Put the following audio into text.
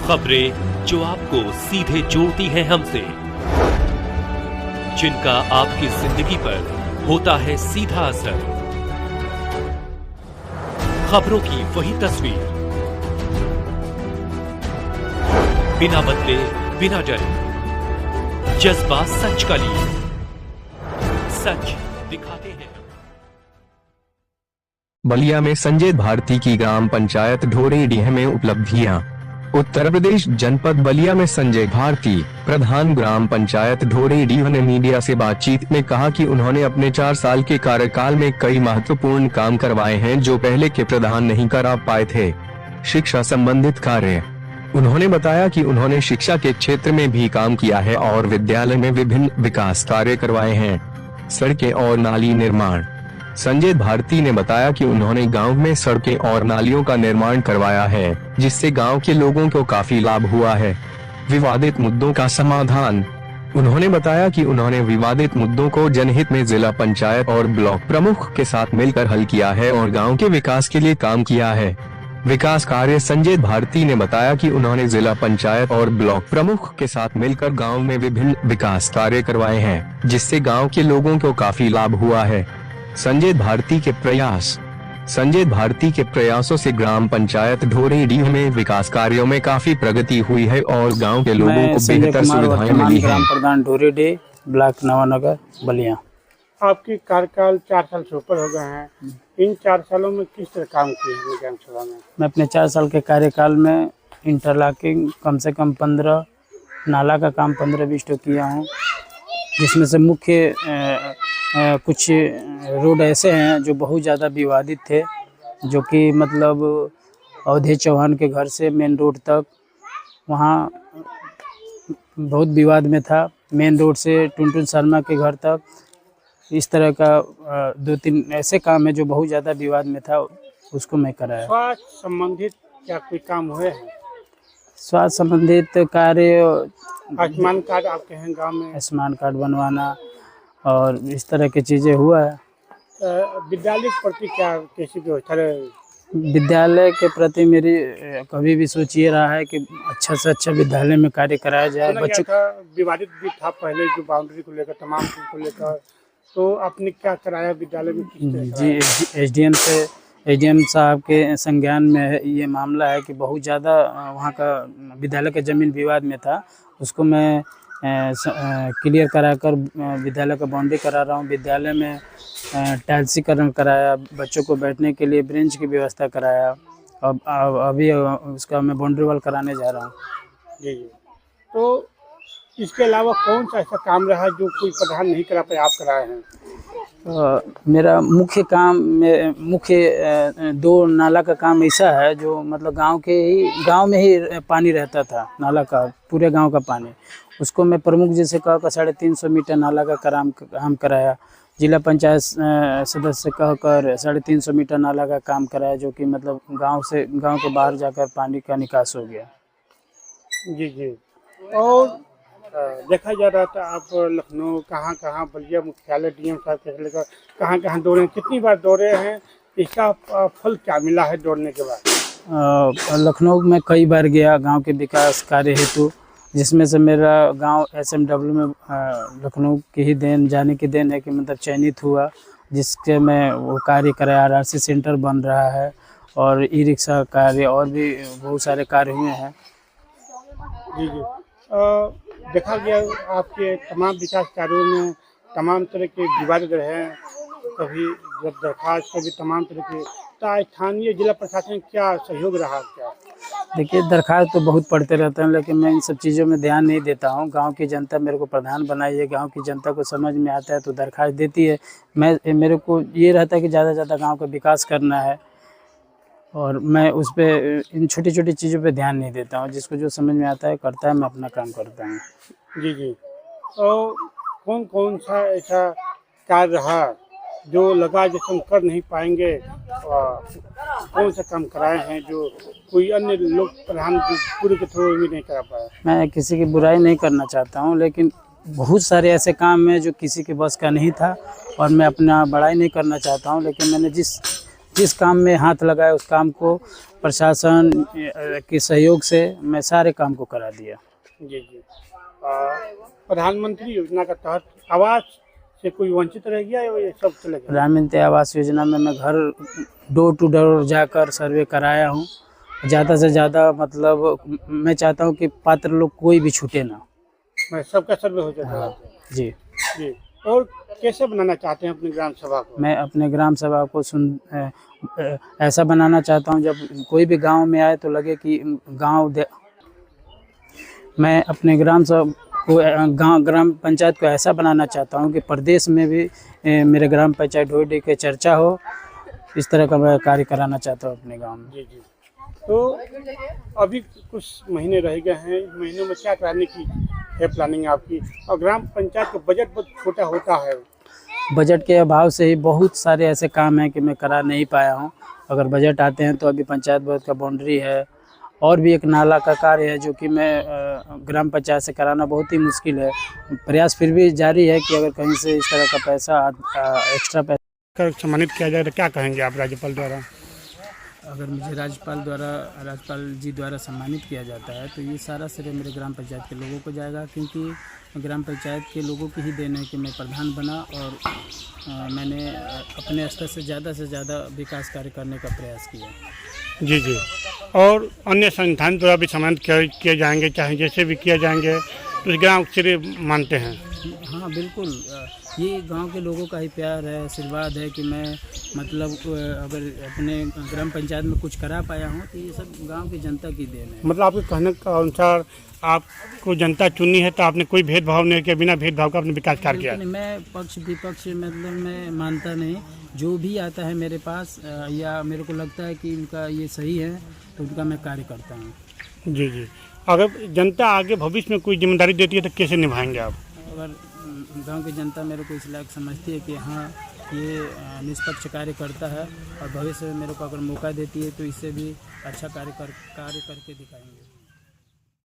खबरें जो आपको सीधे जोड़ती हैं हमसे, जिनका आपकी जिंदगी पर होता है सीधा असर। खबरों की वही तस्वीर, बिना बदले बिना डरे, जज्बा सच का लिए, सच दिखाते हैं। बलिया में संजय भारती की ग्राम पंचायत ढोरेडीह में उपलब्धियां। उत्तर प्रदेश जनपद बलिया में संजय भारती, प्रधान ग्राम पंचायत ढोरेडीह ने मीडिया से बातचीत में कहा कि उन्होंने अपने 4 साल के कार्यकाल में कई महत्वपूर्ण काम करवाए हैं जो पहले के प्रधान नहीं करा पाए थे। शिक्षा संबंधित कार्य। उन्होंने बताया कि उन्होंने शिक्षा के क्षेत्र में भी काम किया है और विद्यालय में विभिन्न विकास कार्य करवाए हैं। सड़कें और नाली निर्माण। संजय भारती ने बताया कि उन्होंने गांव में सड़कें और नालियों का निर्माण करवाया है, जिससे गांव के लोगों को काफी लाभ हुआ है। विवादित मुद्दों का समाधान। उन्होंने बताया कि उन्होंने विवादित मुद्दों को जनहित में जिला पंचायत और ब्लॉक प्रमुख के साथ मिलकर हल किया है और गांव के विकास के लिए काम किया है। विकास कार्य। संजय भारती ने बताया कि उन्होंने जिला पंचायत और ब्लॉक प्रमुख के साथ मिलकर गांव में विभिन्न विकास कार्य करवाए हैं, जिससे गांव के लोगों को काफी लाभ हुआ है। संजय भारती के प्रयास। संजय भारती के प्रयासों से ग्राम पंचायत ढोरेडीह में विकास कार्यों में काफी प्रगति हुई है और गांव के लोगों को बेहतर सुविधाएं मिली हैं। ग्राम प्रधान ढोरेडीह, ब्लॉक नवानगर, बलिया। आपकी कार्यकाल 4 साल से ऊपर हो गए हैं। इन 4 सालों में किस तरह काम किए हैं ग्राम सभा में? मैं अपने 4 साल के कार्यकाल में इंटरलॉकिंग कम से कम 15, नाला का काम 15-20 तो किया हूँ, जिसमें से मुख्य कुछ रोड ऐसे हैं जो बहुत ज़्यादा विवादित थे, जो कि मतलब अवधेश चौहान के घर से मेन रोड तक वहाँ बहुत विवाद में था। मेन रोड से टुनटुन शर्मा के घर तक इस तरह का 2-3 ऐसे काम है जो बहुत ज़्यादा विवाद में था, उसको मैं कराया। स्वास्थ्य संबंधित क्या कोई काम हुए हैं? स्वास्थ्य संबंधित कार्य, आयुष्मान कार्ड आपके हैं गांव में? आयुष्मान कार्ड बनवाना और इस तरह की चीज़ें हुआ है। विद्यालय के प्रति क्या कैसी व्यवस्था रहे? विद्यालय के प्रति मेरी कभी भी सोच ये रहा है कि अच्छा से अच्छा विद्यालय में कार्य कराया जाए। बच्चों का विवादित भी था पहले, जो बाउंड्री को लेकर, तमाम चीज को लेकर, तो आपने क्या कराया विद्यालय में? किस तरह जी, एसडीएम साहब के संज्ञान में ये मामला है कि बहुत ज़्यादा वहाँ का विद्यालय का ज़मीन विवाद में था। उसको मैं क्लियर कराकर विद्यालय का बाउंड्री करा रहा हूँ। विद्यालय में टाइल्सीकरण कराया, बच्चों को बैठने के लिए बेंच की व्यवस्था कराया। अब अभी उसका मैं बाउंड्री वॉल कराने जा रहा हूँ। जी। तो इसके अलावा कौन सा ऐसा काम रहा जो कोई प्रधान नहीं करा पाए, आप कराए हैं? मेरा मुख्य काम में 2 नाला का काम ऐसा है जो मतलब गांव में ही पानी रहता था, नाला का, पूरे गांव का पानी। उसको मैं प्रमुख जी से कहकर 350 मीटर नाला का काम कराया। जिला पंचायत सदस्य से कहकर 350 मीटर नाला का काम कराया, जो कि मतलब गांव के बाहर जाकर पानी का निकास हो गया। जी। और देखा जा रहा था आप लखनऊ, कहाँ बलिया मुख्यालय डीएम साहब से लेकर कहाँ दौड़े, कितनी बार दौड़े हैं? इसका फल क्या मिला है दौड़ने के बाद? लखनऊ में कई बार गया गांव के विकास कार्य हेतु, जिसमें से मेरा गांव एसएमडब्ल्यू में लखनऊ की ही जाने की देन है कि मतलब चयनित हुआ, जिसके मैं वो कार्य कराया। आरआरसी सेंटर बन रहा है और ई रिक्शा कार्य और भी बहुत सारे कार्य हुए हैं। जी। देखा गया आपके तमाम विकास कार्यों में तमाम तरह के विवाद रहे हैं, कभी दरखास्त, कभी तमाम तरह के। तो स्थानीय जिला प्रशासन क्या सहयोग रहा क्या? देखिए, दरखास्त तो बहुत पढ़ते रहते हैं, लेकिन मैं इन सब चीज़ों में ध्यान नहीं देता हूँ। गांव की जनता मेरे को प्रधान बनाई है, गांव की जनता को समझ में आता है तो दरखास्त देती है। मेरे को ये रहता है कि ज़्यादा से ज़्यादा गाँव का विकास करना है और मैं उस पर इन छोटी छोटी चीज़ों पे ध्यान नहीं देता हूँ। जिसको जो समझ में आता है करता है, मैं अपना काम करता हूँ। जी। तो कौन सा ऐसा कार्य रहा जो लगा जैसे हम कर नहीं पाएंगे, कौन सा काम कराए हैं जो कोई अन्य लोग प्रधान पूरे के थ्रू भी नहीं करा पाया? मैं किसी की बुराई नहीं करना चाहता हूँ, लेकिन बहुत सारे ऐसे काम हैं जो किसी के बस का नहीं था और मैं अपना बड़ाई नहीं करना चाहता हूँ। लेकिन मैंने जिस काम में हाथ लगाए उस काम को प्रशासन के सहयोग से मैं सारे काम को करा दिया। जी जी। प्रधानमंत्री योजना के तहत आवास से कोई वंचित रह गया या ये सब चले गए? प्रधानमंत्री आवास योजना में मैं घर डोर टू डोर जाकर सर्वे कराया हूँ। ज़्यादा से ज़्यादा मतलब मैं चाहता हूँ कि पात्र लोग कोई भी छूटे ना। मैं सबका सर्वे हो जाता है। हाँ जी। जी। और कैसे बनाना चाहते हैं अपनी ग्राम सभा को? मैं अपने ग्राम सभा को ऐसा बनाना चाहता हूँ, जब कोई भी गांव में आए तो लगे कि मैं अपने ग्राम सभा को ग्राम पंचायत को ऐसा बनाना चाहता हूँ कि प्रदेश में भी मेरे ग्राम पंचायत ढोरेडी की चर्चा हो। इस तरह का मैं कार्य कराना चाहता हूँ अपने गांव में। जी जी। तो अभी कुछ महीने रह गए हैं, इन महीनों में क्या कराने की है प्लानिंग आपकी? और ग्राम पंचायत का बजट बहुत छोटा होता है। बजट के अभाव से ही बहुत सारे ऐसे काम हैं कि मैं करा नहीं पाया हूं। अगर बजट आते हैं तो अभी पंचायत बोर्ड का बाउंड्री है और भी एक नाला का कार्य है जो कि मैं ग्राम पंचायत से कराना बहुत ही मुश्किल है। प्रयास फिर भी जारी है कि अगर कहीं से इस तरह का पैसा एक्स्ट्रा पैसा सम्मानित किया जाए तो क्या कहेंगे आप राज्यपाल द्वारा? अगर मुझे राज्यपाल जी द्वारा सम्मानित किया जाता है तो ये सारा श्रेय मेरे ग्राम पंचायत के लोगों को जाएगा, क्योंकि ग्राम पंचायत के लोगों की ही देन है कि मैं प्रधान बना और मैंने अपने स्तर से ज़्यादा विकास कार्य करने का प्रयास किया। जी जी। और अन्य संस्थान द्वारा भी सम्मानित किए जाएंगे, चाहे जैसे भी किए जाएंगे तो ग्राम श्रेय मानते हैं? हाँ बिल्कुल, ये गांव के लोगों का ही प्यार है, आशीर्वाद है कि मैं मतलब अगर अपने ग्राम पंचायत में कुछ करा पाया हूँ तो ये सब गांव की जनता की देन है। मतलब आपके कहने के अनुसार आपको जनता चुनी है तो आपने कोई भेदभाव नहीं किया, बिना भेदभाव का आपने विकास कार्य किया? मैं पक्ष विपक्ष मतलब मैं मानता नहीं, जो भी आता है मेरे पास या मेरे को लगता है कि इनका ये सही है तो उनका मैं कार्य करता हूँ। जी जी। अगर जनता आगे भविष्य में कोई जिम्मेदारी देती है तो कैसे निभाएंगे आप? अगर गांव की जनता मेरे को इस लायक समझती है कि हाँ ये निष्पक्ष कार्य करता है और भविष्य में मेरे को अगर मौका देती है तो इससे भी अच्छा कार्य करके दिखाएंगे।